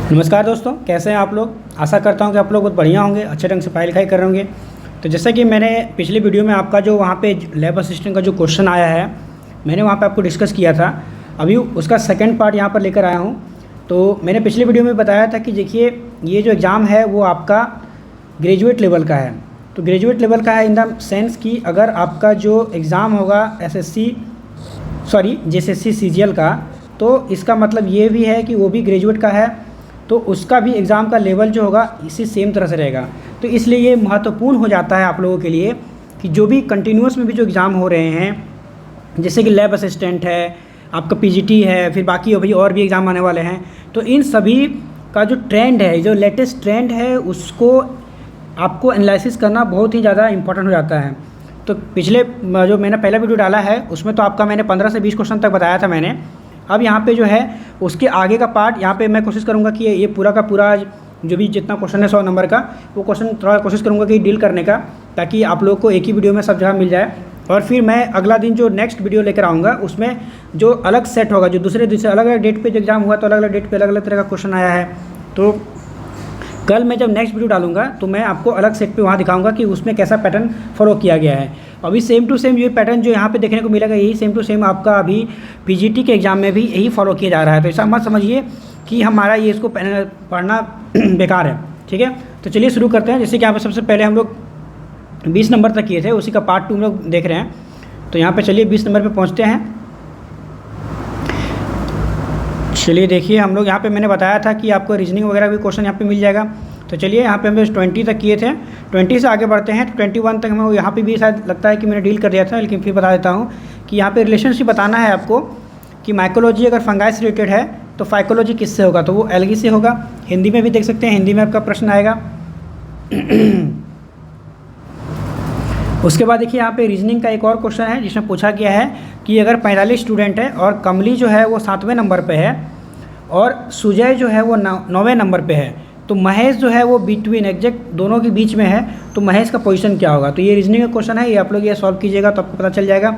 नमस्कार दोस्तों, कैसे हैं आप लोग। आशा करता हूं कि आप लोग बहुत बढ़िया होंगे, अच्छे ढंग से पढ़ाई लिखाई कर रहे होंगे। तो जैसा कि मैंने पिछले वीडियो में आपका जो वहां पे लैब असिस्टेंट का जो क्वेश्चन आया है, मैंने वहां पे आपको डिस्कस किया था। अभी उसका सेकंड पार्ट यहां पर लेकर आया हूं। तो मैंने पिछले वीडियो में बताया था कि देखिए ये जो एग्ज़ाम है वो आपका ग्रेजुएट लेवल का है। तो ग्रेजुएट लेवल का है इन द सेंस कि अगर आपका जो एग्ज़ाम होगा JSSC CGL का, तो इसका मतलब ये भी है कि वो भी ग्रेजुएट का है, तो उसका भी एग्ज़ाम का लेवल जो होगा इसी सेम तरह से रहेगा। तो इसलिए ये महत्वपूर्ण हो जाता है आप लोगों के लिए कि जो भी कंटिन्यूस में भी जो एग्ज़ाम हो रहे हैं, जैसे कि लैब असिस्टेंट है, आपका PGT है, फिर बाकी अभी और भी एग्ज़ाम आने वाले हैं, तो इन सभी का जो ट्रेंड है, जो लेटेस्ट ट्रेंड है, उसको आपको एनालिसिस करना बहुत ही ज़्यादा इंपॉर्टेंट हो जाता है। तो पिछले जो मैंने पहला वीडियो डाला है उसमें तो आपका मैंने 15 से 20 क्वेश्चन तक बताया था मैंने। अब यहाँ पे जो है उसके आगे का पार्ट यहाँ पे मैं कोशिश करूँगा कि ये पूरा का पूरा जो भी जितना क्वेश्चन है 100 नंबर का, वो क्वेश्चन थोड़ा कोशिश करूँगा कि डील करने का, ताकि आप लोग को एक ही वीडियो में सब जगह मिल जाए। और फिर मैं अगला दिन जो नेक्स्ट वीडियो लेकर आऊँगा उसमें जो अलग सेट होगा, जो दूसरे अलग अलग डेट पर जो एग्ज़ाम हुआ तो अलग अलग डेट पर अलग अलग तरह का क्वेश्चन आया है। तो कल मैं जब नेक्स्ट वीडियो डालूंगा तो मैं आपको अलग सेट पे वहाँ दिखाऊंगा कि उसमें कैसा पैटर्न फॉलो किया गया है। अभी सेम टू सेम ये पैटर्न जो यहाँ पे देखने को मिलेगा, यही सेम टू सेम आपका अभी PGT के एग्ज़ाम में भी यही फॉलो किया जा रहा है। तो ऐसा मत समझिए कि हमारा ये इसको पढ़ना बेकार है, ठीक है। तो चलिए शुरू करते हैं। जैसे कि यहाँ पर सबसे पहले हम लोग 20 नंबर तक किए थे, उसी का पार्ट 2 हम लोग देख रहे हैं। तो यहाँ पर चलिए 20 नंबर पर पहुँचते हैं। चलिए देखिए, हम लोग यहाँ पे मैंने बताया था कि आपको रीजनिंग वगैरह भी क्वेश्चन यहाँ पे मिल जाएगा। तो चलिए यहाँ पे हम 20 तक किए थे, 20 से आगे बढ़ते हैं। तो 21 तक हमें यहाँ पे भी शायद लगता है कि मैंने डील कर दिया था, लेकिन फिर बता देता हूँ कि यहाँ पे रिलेशनशिप बताना है आपको कि माइकोलॉजी अगर फंगाई से रिलेटेड है तो फाइकोलॉजी किससे होगा, तो वो एल्गी से होगा। हिंदी में भी देख सकते हैं, हिंदी में आपका प्रश्न आएगा। उसके बाद देखिए यहाँ पे रीजनिंग का एक और क्वेश्चन है जिसमें पूछा गया है कि अगर 45 स्टूडेंट है और कमली जो है वो 7वें नंबर पे है और सुजय जो है वो 9वें नंबर पे है, तो महेश जो है वो बिटवीन एग्जैक्ट दोनों के बीच में है, तो महेश का पोजीशन क्या होगा। तो ये रीजनिंग का क्वेश्चन है, ये आप लोग ये सॉल्व कीजिएगा तो आपको पता चल जाएगा,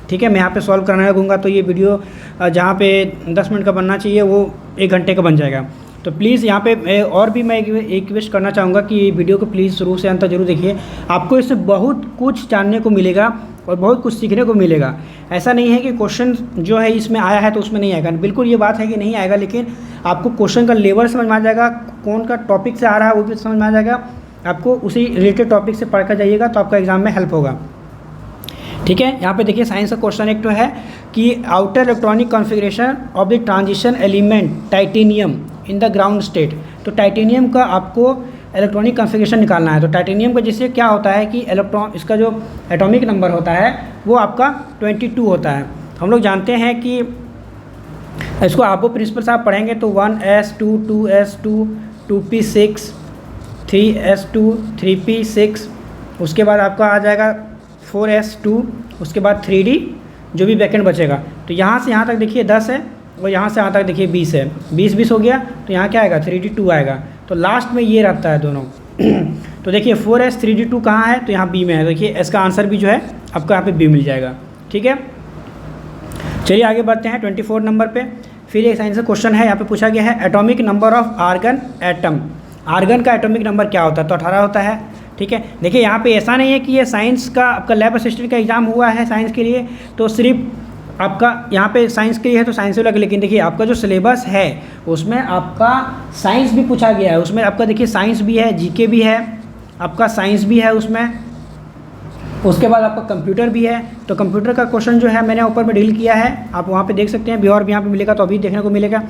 ठीक है। मैं यहाँ पे सॉल्व कराने लगूँगा तो ये वीडियो जहाँ पे 10 मिनट का बनना चाहिए वो 1 घंटे का बन जाएगा। तो प्लीज़ यहाँ पे और भी मैं एक रिक्वेस्ट करना चाहूँगा कि वीडियो को प्लीज़ शुरू से अंत तक जरूर देखिए। आपको इससे बहुत कुछ जानने को मिलेगा और बहुत कुछ सीखने को मिलेगा। ऐसा नहीं है कि क्वेश्चन जो है इसमें आया है तो उसमें नहीं आएगा, बिल्कुल ये बात है कि नहीं आएगा, लेकिन आपको क्वेश्चन का लेवल समझ में आ जाएगा, कौन का टॉपिक से आ रहा है वो भी समझ में आ जाएगा। आपको उसी रिलेटेड टॉपिक से पढ़ कर जाइएगा तो आपका एग्जाम में हेल्प होगा, ठीक है। यहाँ पे देखिए साइंस का क्वेश्चन एक तो है कि outer electronic configuration of the transition element titanium in the ground state. तो टाइटेनियम का आपको इलेक्ट्रॉनिक कॉन्फ़िगरेशन निकालना है। तो टाइटेनियम का जैसे क्या होता है कि इलेक्ट्रॉन, इसका जो एटॉमिक नंबर होता है वो आपका 22 होता है। हम लोग जानते हैं कि इसको आपको प्रिंसिपल साहब पढ़ेंगे तो 1s2 2s2 2p6 3s2 3p6, उसके बाद आपका आ जाएगा 4s2, उसके बाद 3d जो भी वैकेंट बचेगा। तो यहाँ से यहाँ तक देखिए 10 है और यहाँ से यहाँ तक देखिए 20 है, 20 हो गया तो यहाँ क्या आएगा 3d2 आएगा। तो लास्ट में ये रहता है दोनों। तो देखिए 4s 3d2 कहाँ है, तो यहाँ बी में है। देखिए इसका आंसर भी जो है आपको यहाँ पे बी मिल जाएगा, ठीक है। चलिए आगे बढ़ते हैं 24 नंबर पे। फिर एक साइंस का क्वेश्चन है, यहाँ पे पूछा गया है atomic number of argon atom. Argon का एटॉमिक नंबर क्या होता है, तो 18 होता है, ठीक है। देखिए यहाँ पे ऐसा नहीं है कि ये साइंस का आपका लैब असिस्टेंट का एग्ज़ाम हुआ है साइंस के लिए तो सिर्फ आपका यहाँ पे साइंस के लिए है तो साइंस से लगे, लेकिन देखिए आपका जो सिलेबस है उसमें आपका साइंस भी पूछा गया है। उसमें आपका देखिए साइंस भी है, जीके भी है, आपका साइंस भी है उसमें, उसके बाद आपका कंप्यूटर भी है। तो कंप्यूटर का क्वेश्चन जो है मैंने ऊपर में डील किया है, आप वहाँ पे देख सकते हैं, भी और भी यहाँ पे मिलेगा तो अभी देखने को मिलेगा।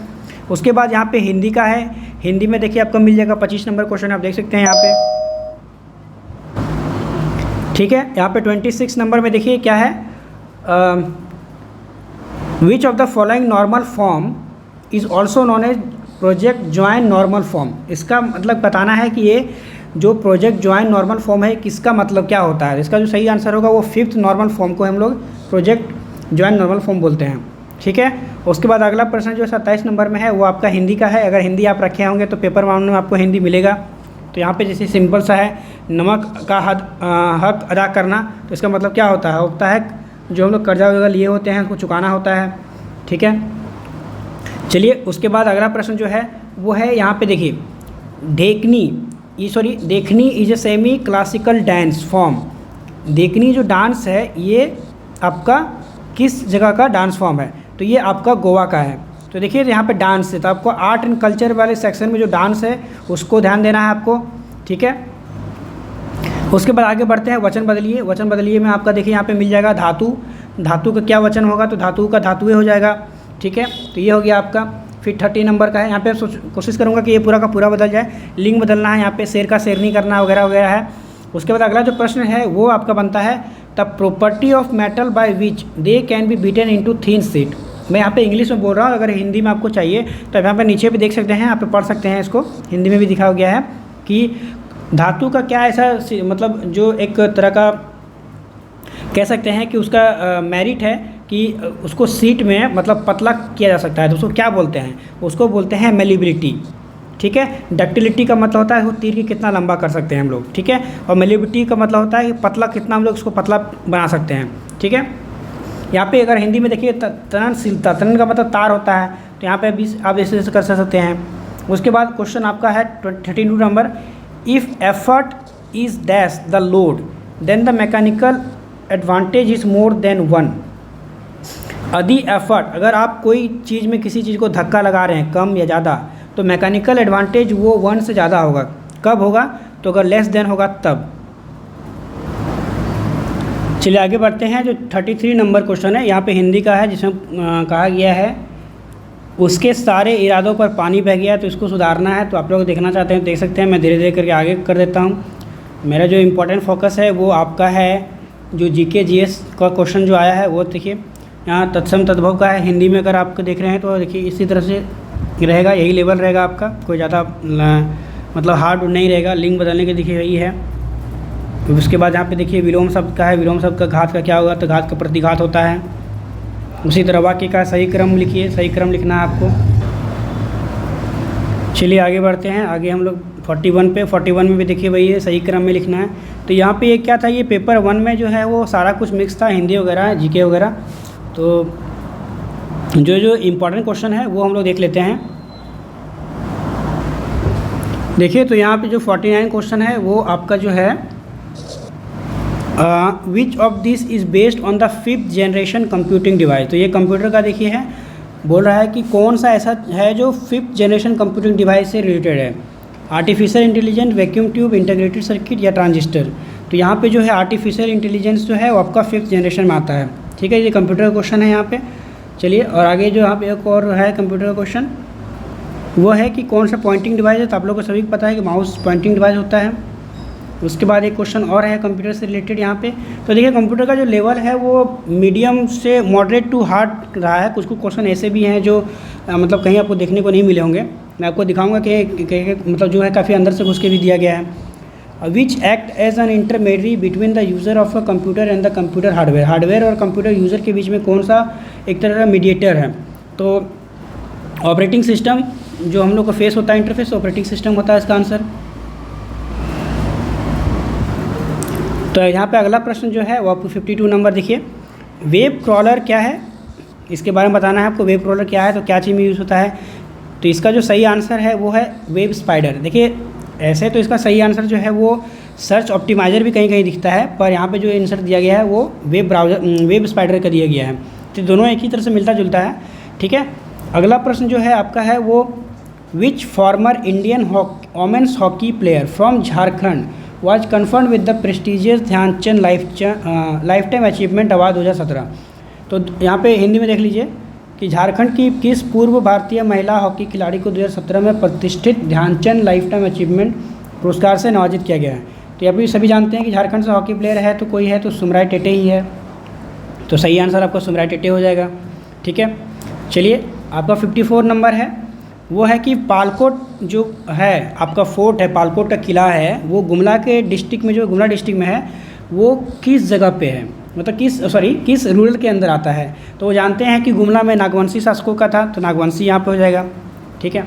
उसके बाद यहाँ पे हिंदी का है, हिंदी में देखिए आपको मिल जाएगा 25 नंबर क्वेश्चन, आप देख सकते हैं यहाँ पे, ठीक है। यहाँ पे 26 नंबर में देखिए क्या है, which of the following normal form is also known as project join normal form. इसका मतलब बताना है कि ये जो प्रोजेक्ट ज्वाइन नॉर्मल फॉर्म है किसका मतलब क्या होता है। इसका जो सही आंसर होगा वो 5th नॉर्मल फॉर्म को हम लोग प्रोजेक्ट ज्वाइन नॉर्मल फॉर्म बोलते हैं, ठीक है। उसके बाद अगला प्रश्न जो 27 नंबर में है वो आपका हिंदी का है। अगर हिंदी आप रखे होंगे तो पेपर मामले में आपको हिंदी मिलेगा। तो यहाँ पे जैसे सिंपल सा है, नमक का हक अदा करना, तो इसका मतलब क्या होता है जो हम लोग कर्जा वगैरह लिए होते हैं उसको चुकाना होता है, ठीक है। चलिए उसके बाद अगला प्रश्न जो है वो है यहाँ पे देखिए, देखनी is a semi classical dance form. देखनी जो डांस है ये आपका किस जगह का डांस फॉर्म है? तो ये आपका गोवा का है। तो देखिए यहाँ पे डांस है, तो आपको आर्ट एंड कल्चर वाले सेक्शन में जो डांस है उसको ध्यान देना है आपको, ठीक है। उसके बाद आगे बढ़ते हैं, वचन बदलिए। वचन बदलिए में आपका देखिए यहाँ पे मिल जाएगा धातु। धातु का क्या वचन होगा? तो धातु का धातुएं हो जाएगा, ठीक है। तो ये हो गया आपका। फिर 30 नंबर का है, यहाँ पे कोशिश करूँगा कि ये पूरा का पूरा बदल जाए। लिंग बदलना है, यहाँ पे शेर का शेरनी करना वगैरह वगैरह है। उसके बाद अगला जो प्रश्न है वो आपका बनता है the property of metal by which they can be beaten into thin sheet. मैं यहाँ पे इंग्लिश में बोल रहा हूँ, अगर हिंदी में आपको चाहिए तो यहाँ पे नीचे भी देख सकते हैं, यहाँ पे पढ़ सकते हैं। इसको हिंदी में भी दिखाया गया है कि धातु का क्या ऐसा मतलब जो एक तरह का कह सकते हैं कि उसका मेरिट है कि उसको सीट में मतलब पतला किया जा सकता है। तो उसको क्या बोलते हैं? उसको बोलते हैं मेलिबिलिटी, ठीक है। डक्टिलिटी का मतलब होता है वो तीर की कितना लंबा कर सकते हैं हम लोग, ठीक है। और मेलिबिलिटी का मतलब होता है कि पतला कितना हम लोग उसको पतला बना सकते हैं, ठीक है। यहाँ पे अगर हिंदी में देखिए तननशीलता, तनन का मतलब तार होता है, तो यहाँ पे भी आप ऐसे कर सकते हैं। उसके बाद क्वेश्चन आपका है 32 number, if effort is dash the load then the mechanical advantage is more than 1। यदि एफर्ट, अगर आप कोई चीज़ में किसी चीज़ को धक्का लगा रहे हैं कम या ज़्यादा, तो मैकेनिकल एडवांटेज वो 1 से ज़्यादा होगा। कब होगा? तो अगर लेस देन होगा तब। चलिए आगे बढ़ते हैं। जो 33 नंबर क्वेश्चन है यहाँ पे हिंदी का है, जिसमें कहा गया है उसके सारे इरादों पर पानी बह गया, तो इसको सुधारना है। तो आप लोग देखना चाहते हैं देख सकते हैं, मैं धीरे धीरे करके आगे कर देता हूँ। मेरा जो इम्पोर्टेंट फोकस है वो आपका है जो जीके जीएस का क्वेश्चन जो आया है वो देखिए यहाँ तत्सम तद्भव का है। हिंदी में अगर आपको देख रहे हैं तो देखिए इसी तरह से रहेगा, यही लेवल रहेगा आपका, कोई ज़्यादा मतलब हार्ड नहीं रहेगा। लिंग बदलने के देखिए यही है। उसके बाद यहाँ पे देखिए विलोम शब्द का है, विलोम शब्द का घात का क्या होगा? तो घात का प्रतिघात होता है। उसी तरह वाक्य का सही क्रम लिखिए, सही क्रम लिखना है आपको। चलिए आगे बढ़ते हैं। आगे हम लोग 41 पे, 41 में भी देखिए वही है, सही क्रम में लिखना है। तो यहाँ पे ये क्या था, ये पेपर 1 में जो है वो सारा कुछ मिक्स था, हिंदी वगैरह जीके वगैरह। तो जो इम्पोर्टेंट क्वेश्चन है वो हम लोग देख लेते हैं। देखिए तो यहाँ पे जो 49 क्वेश्चन है वो आपका जो है which of this is based on the 5th generation computing device. तो ये कंप्यूटर का देखिए है, बोल रहा है कि कौन सा ऐसा है जो 5th जनरेशन कंप्यूटिंग डिवाइस से रिलेटेड है। Artificial intelligence, vacuum tube, integrated circuit या ट्रांजिस्टर। तो यहाँ पे जो है आर्टिफिशियल इंटेलिजेंस जो है वो आपका 5th जनरेशन में आता है, ठीक है। ये कंप्यूटर का क्वेश्चन है यहाँ पे। चलिए और आगे जो यहाँ पे एक और है कंप्यूटर का क्वेश्चन, वो है कि कौन सा पॉइंटिंग डिवाइस है। तो आप लोगों को सभी को पता है कि माउस पॉइंटिंग डिवाइस होता है। उसके बाद एक क्वेश्चन और है कंप्यूटर से रिलेटेड यहाँ पे। तो देखिए कंप्यूटर का जो लेवल है वो मीडियम से मॉडरेट टू हार्ड रहा है। कुछ क्वेश्चन ऐसे भी हैं जो मतलब कहीं आपको देखने को नहीं मिले होंगे। मैं आपको दिखाऊंगा कि मतलब जो है काफ़ी अंदर से घुस के भी दिया गया है। Which act as an intermediate between the user of a computer and the computer hardware. Hardware और कंप्यूटर यूज़र के बीच में कौन सा एक तरह का मीडिएटर है? तो ऑपरेटिंग सिस्टम जो हम लोग को फेस होता है इंटरफेस, ऑपरेटिंग सिस्टम होता है इसका आंसर। तो यहाँ पे अगला प्रश्न जो है वो आपको 52 नंबर देखिए, वेब क्रॉलर क्या है, इसके बारे में बताना है आपको। वेब क्रॉलर क्या है, तो क्या चीज़ में यूज़ होता है? तो इसका जो सही आंसर है वो है वेब स्पाइडर। देखिए ऐसे तो इसका सही आंसर जो है वो सर्च ऑप्टिमाइज़र भी कहीं कहीं दिखता है, पर यहाँ पे जो आंसर दिया गया है वो वेब स्पाइडर का दिया गया है। तो दोनों एक ही तरह से मिलता जुलता है, ठीक है। अगला प्रश्न जो है आपका है वो which former Indian women's hockey player from Jharkhand was confirmed with the prestigious Dhyan Chand lifetime achievement award 2017। तो यहाँ पे हिंदी में देख लीजिए कि झारखंड की किस पूर्व भारतीय महिला हॉकी खिलाड़ी को 2017 में प्रतिष्ठित ध्यानचंद लाइफ टाइम अचीवमेंट पुरस्कार से नवाजित किया गया है। तो अभी सभी जानते हैं कि झारखंड से हॉकी प्लेयर है तो कोई है तो सुमराय टेटे ही है। तो सही आंसर आपका सुमराय टेटे हो जाएगा, ठीक है। चलिए आपका 54 नंबर है, वो है कि पालकोट जो है आपका फोर्ट है, पालकोट का किला है, वो गुमला के डिस्ट्रिक्ट में, जो गुमला डिस्ट्रिक्ट में है, वो किस जगह पे है, मतलब किस रूरल के अंदर आता है? तो वो जानते हैं कि गुमला में नागवंशी शासकों का था, तो नागवंशी यहाँ पे हो जाएगा, ठीक है।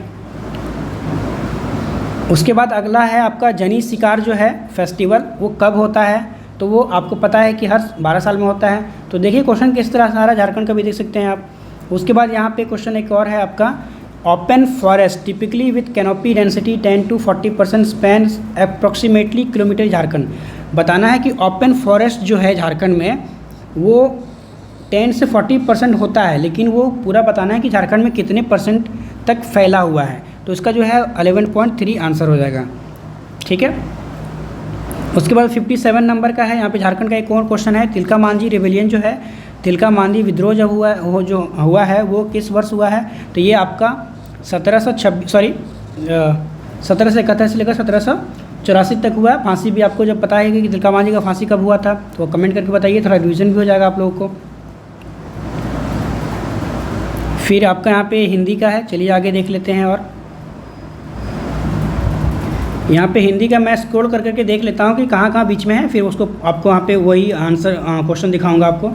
उसके बाद अगला है आपका जनी शिकार जो है फेस्टिवल, वो कब होता है? तो वो आपको पता है कि हर 12 साल में होता है। तो देखिए क्वेश्चन किस तरह सारा झारखंड का भी देख सकते हैं आप। उसके बाद यहाँ पे क्वेश्चन एक और है आपका open forest typically with canopy density 10 to 40% span approximately kilometre Jharkhand. बताना है कि ओपन फॉरेस्ट जो है झारखंड में वो 10 से 40% होता है, लेकिन वो पूरा बताना है कि झारखंड में कितने परसेंट तक फैला हुआ है। तो इसका जो है 11.3 आंसर हो जाएगा। ठीक है, उसके बाद 57 नंबर का है, यहाँ पे झारखंड का एक और क्वेश्चन है। तिलका मांझी रेवेलियन जो है, तिलका मांझी विद्रोह जब हुआ है वो किस वर्ष हुआ है? तो ये आपका 1771 से लेकर 1784 तक हुआ है। फांसी भी आपको जब पता है कि तिलका मांझी का फांसी कब हुआ था तो कमेंट करके बताइए, थोड़ा रिविजन भी हो जाएगा आप लोगों को। फिर आपका यहाँ पे हिंदी का है, चलिए आगे देख लेते हैं। और यहाँ पे हिंदी का मैं स्क्रॉल कर करके देख लेता हूँ कि कहाँ कहाँ बीच में है, फिर उसको आपको यहाँ पे वही आंसर क्वेश्चन दिखाऊंगा आपको।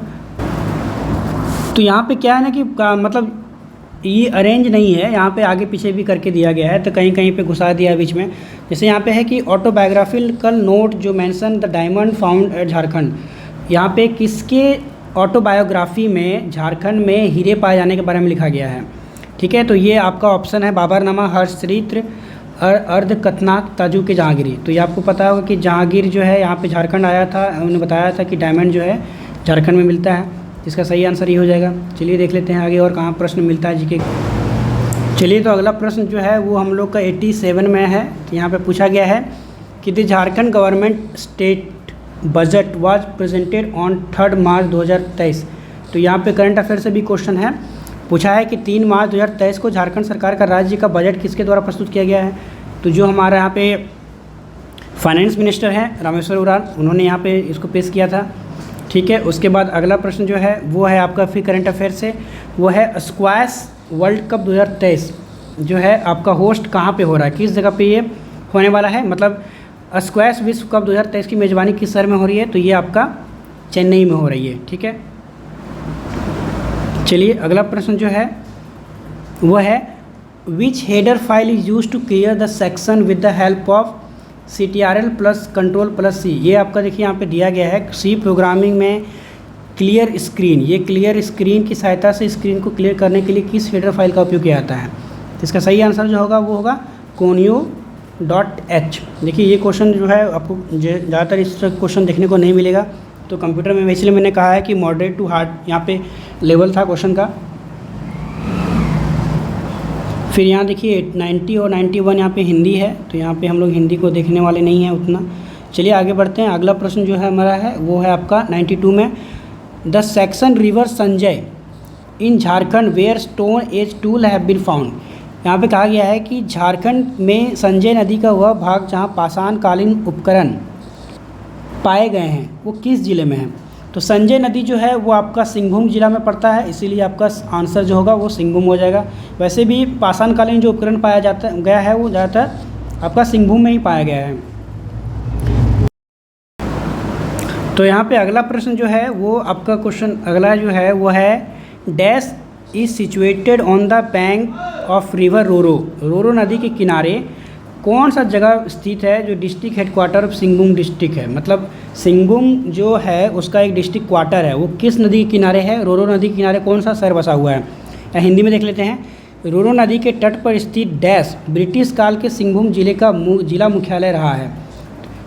तो यहाँ पे क्या है ना कि मतलब ये अरेंज नहीं है, यहाँ पे आगे पीछे भी करके दिया गया है, तो कहीं कहीं पे घुसा दिया है बीच में। जैसे यहाँ पे है कि ऑटोबायोग्राफिकल नोट जो mention the diamond found at Jharkhand, यहाँ पे किसके ऑटोबायोग्राफी में झारखंड में हीरे पाए जाने के बारे में लिखा गया है? ठीक है, तो ये आपका ऑप्शन है बाबरनामा, हर्षचरित्र, अर्ध कथनाक, ताजू के जहांगीरी। तो ये आपको पता होगा कि जहांगीर जो है यहाँ पे झारखंड आया था, उन्होंने बताया था कि डायमंड जो है झारखंड में मिलता है। इसका सही आंसर ये हो जाएगा। चलिए देख लेते हैं आगे और कहाँ प्रश्न मिलता है जीके। चलिए, तो अगला प्रश्न जो है वो हम लोग का 87 में है। तो यहाँ पे पूछा गया है कि the Jharkhand government state budget was presented on 3 मार्च 2023। तो यहाँ पे करंट अफेयर से भी क्वेश्चन है, पूछा है कि 3 मार्च 2023 को झारखंड सरकार का राज्य का बजट किसके द्वारा प्रस्तुत किया गया है? तो जो हमारा यहाँ पे फाइनेंस मिनिस्टर हैं रामेश्वर उरांव, उन्होंने यहाँ पे इसको पेश किया था। ठीक है, उसके बाद अगला प्रश्न जो है वो है आपका फिर करंट अफेयर से, वो है स्क्वैश वर्ल्ड कप 2023 जो है आपका होस्ट कहाँ पे हो रहा है, किस जगह पे ये होने वाला है? मतलब स्क्वैश विश्व कप 2023 की मेज़बानी किस शहर में हो रही है? तो ये आपका चेन्नई में हो रही है। ठीक है, चलिए अगला प्रश्न जो है वो है which header file is use to clear the section with the help of CTRL plus control plus C। ये आपका देखिए यहाँ पे दिया गया है C प्रोग्रामिंग में क्लियर स्क्रीन, ये क्लियर स्क्रीन की सहायता से स्क्रीन को क्लियर करने के लिए किस हेडर फाइल का उपयोग किया जाता है? तो इसका सही आंसर जो होगा वो होगा conio.h। देखिए ये क्वेश्चन जो है आपको ज़्यादातर इस क्वेश्चन देखने को नहीं मिलेगा, तो कंप्यूटर में इसलिए मैंने कहा है कि मॉडरेट टू हार्ड यहाँ पे लेवल था क्वेश्चन का। फिर यहाँ देखिए 90 और 91 यहाँ पे हिंदी है, तो यहाँ पे हम लोग हिंदी को देखने वाले नहीं हैं उतना। चलिए आगे बढ़ते हैं। अगला प्रश्न जो है हमारा है वो है आपका 92 में, the section river Sanjay in Jharkhand where stone as tool have been found. यहाँ पे कहा गया है कि झारखंड में संजय नदी का वह भाग जहाँ पाषाण कालीन उपकरण पाए गए हैं वो किस ज़िले में है? तो संजय नदी जो है वो आपका सिंहभूम जिला में पड़ता है, इसीलिए आपका आंसर जो होगा वो सिंहभूम हो जाएगा। वैसे भी पाषाणकालीन जो उपकरण पाया गया है वो ज़्यादातर आपका सिंहभूम में ही पाया गया है। तो यहाँ पे अगला प्रश्न जो है वो आपका क्वेश्चन अगला जो है वो है dash is situated on the bank of river Roro. Roro नदी के किनारे कौन सा जगह स्थित है जो district headquarter of Singhbhum district है? मतलब सिंहभूम जो है उसका एक डिस्ट्रिक्ट क्वार्टर है, वो किस नदी के किनारे है? रोरो नदी के किनारे कौन सा शहर बसा हुआ है? या हिंदी में देख लेते हैं, रोरो नदी के तट पर स्थित डैश ब्रिटिश काल के सिंहभूम जिले का जिला मुख्यालय रहा है।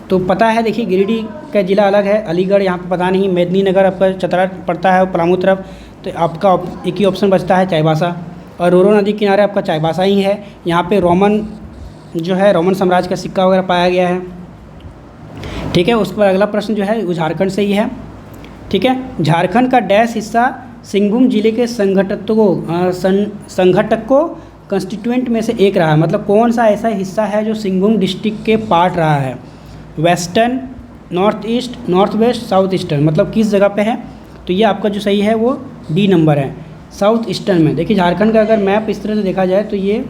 तो पता है देखिए गिरिडीह का ज़िला अलग है, अलीगढ़ यहाँ पर पता नहीं, मेदिनीनगर आपका चतरा पड़ता है पलामू तरफ, तो आपका एक ही ऑप्शन बचता है चाईबासा। और रोरो नदी किनारे आपका चाईबासा ही है। यहाँ पे रोमन जो है रोमन साम्राज्य का सिक्का वगैरह पाया गया है। ठीक है, उस पर अगला प्रश्न जो है वो झारखंड से ही है। ठीक है, झारखंड का डैश हिस्सा सिंहभूम जिले के संघटकों कंस्टिट्यूएंट में से एक रहा है। मतलब कौन सा ऐसा हिस्सा है जो सिंहभूम डिस्ट्रिक्ट के पार्ट रहा है? Western, north east, north west, south eastern, मतलब किस जगह पे है? तो ये आपका जो सही है वो डी नंबर है, साउथ ईस्टर्न में। देखिए झारखंड का अगर मैप इस तरह से देखा जाए तो ये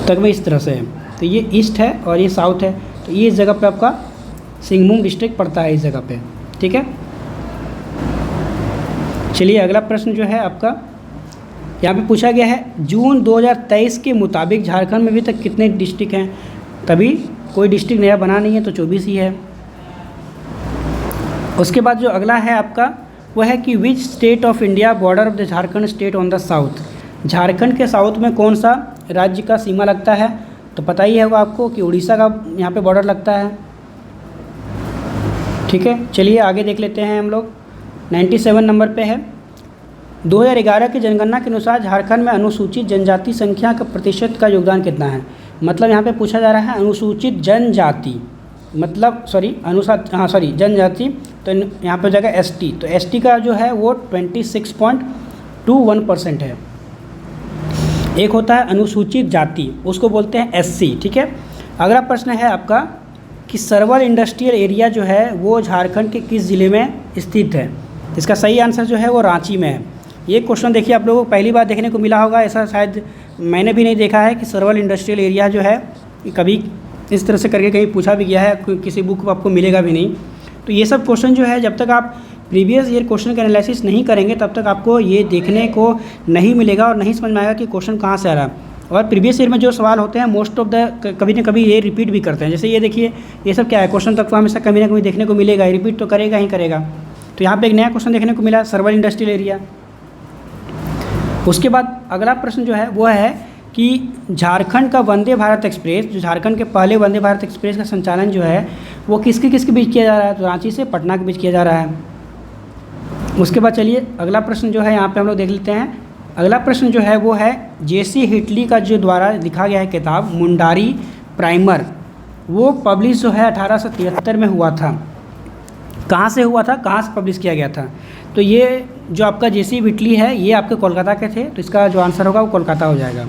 तकवे इस तरह से है, तो ये ईस्ट है और ये साउथ है, तो ये इस जगह पे आपका सिंहभूम डिस्ट्रिक्ट पड़ता है इस जगह पे। ठीक है, चलिए अगला प्रश्न जो है आपका यहाँ पे पूछा गया है जून 2023 के मुताबिक झारखंड में अभी तक कितने डिस्ट्रिक्ट हैं? तभी कोई डिस्ट्रिक्ट नया बना नहीं है, तो 24 ही है। उसके बाद जो अगला है आपका वो है कि which state of India border of the Jharkhand state on the south. Jharkhand के साउथ में कौन सा राज्य का सीमा लगता है? तो पता ही होगा आपको कि उड़ीसा का यहाँ पे बॉर्डर लगता है। ठीक है, चलिए आगे देख लेते हैं हम लोग। 97 नंबर पे है, 2011 की जनगणना के अनुसार झारखंड में अनुसूचित जनजाति संख्या का प्रतिशत का योगदान कितना है? मतलब यहाँ पे पूछा जा रहा है अनुसूचित जनजाति, मतलब जनजाति, तो यहाँ पे हो जाएगा एसटी। तो एसटी का जो है वो 26.21% है। एक होता है अनुसूचित जाति, उसको बोलते हैं एससी। ठीक है, अगला प्रश्न है आपका कि सर्वल इंडस्ट्रियल एरिया जो है वो झारखंड के किस ज़िले में स्थित है? इसका सही आंसर जो है वो रांची में है। ये क्वेश्चन देखिए आप लोगों को पहली बार देखने को मिला होगा, ऐसा शायद मैंने भी नहीं देखा है कि सर्वल इंडस्ट्रियल एरिया जो है कभी इस तरह से करके कहीं पूछा भी गया है, किसी बुक में आपको मिलेगा भी नहीं। तो ये सब क्वेश्चन जो है जब तक आप प्रीवियस ईयर क्वेश्चन का एनालिसिस नहीं करेंगे तब तक आपको ये देखने को नहीं मिलेगा और नहीं समझ में आएगा कि क्वेश्चन कहाँ से आ रहा है। और प्रीवियस ईयर में जो सवाल होते हैं मोस्ट ऑफ द कभी ना कभी ये रिपीट भी करते हैं। जैसे ये देखिए, ये सब क्या है, क्वेश्चन तक तो हमेशा कभी ना कभी देखने को मिलेगा, रिपीट तो करेगा ही करेगा। तो यहाँ पे एक नया क्वेश्चन देखने को मिला, सर्वल इंडस्ट्रियल एरिया। उसके बाद अगला प्रश्न जो है वो है कि झारखंड का वंदे भारत एक्सप्रेस, जो झारखंड के पहले वंदे भारत एक्सप्रेस का संचालन जो है वो किसके बीच किया जा रहा है? तो रांची से पटना के बीच किया जा रहा है। उसके बाद चलिए अगला प्रश्न जो है यहाँ पे हम लोग देख लेते हैं। अगला प्रश्न जो है वो है जेसी हिटली का जो द्वारा लिखा गया है किताब मुंडारी प्राइमर, वो पब्लिश जो है 1873 में हुआ था। कहाँ से हुआ था, कहाँ से पब्लिश किया गया था? तो ये जो आपका जेसी हिटली है ये आपके कोलकाता के थे, तो इसका जो आंसर होगा वो कोलकाता हो जाएगा।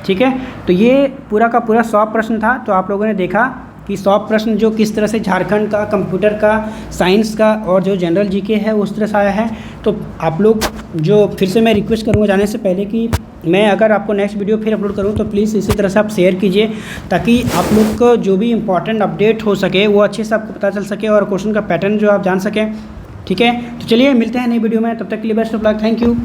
ठीक है, तो ये पूरा का पूरा 100 प्रश्न था। तो आप लोगों ने देखा कि 100 प्रश्न जो किस तरह से झारखंड का, कंप्यूटर का, साइंस का और जो जनरल जीके है उस तरह से आया है। तो आप लोग जो फिर से मैं रिक्वेस्ट करूँगा जाने से पहले कि मैं अगर आपको नेक्स्ट वीडियो फिर अपलोड करूँ तो प्लीज़ इसी तरह से आप शेयर कीजिए, ताकि आप लोग को जो भी इंपॉर्टेंट अपडेट हो सके वो अच्छे से आपको पता चल सके और क्वेश्चन का पैटर्न जो आप जान सकें। ठीक है, तो चलिए मिलते हैं नई वीडियो में, तब तक के लिए best of luck, thank you.